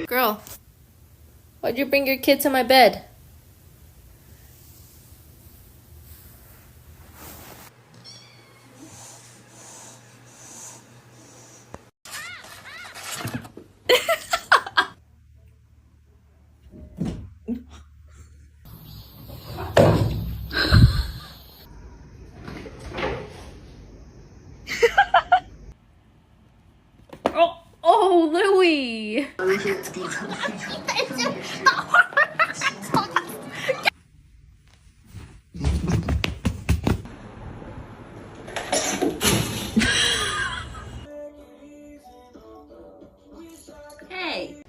Girl, why'd you bring your kid to my bed? Oh, Louie! Hey!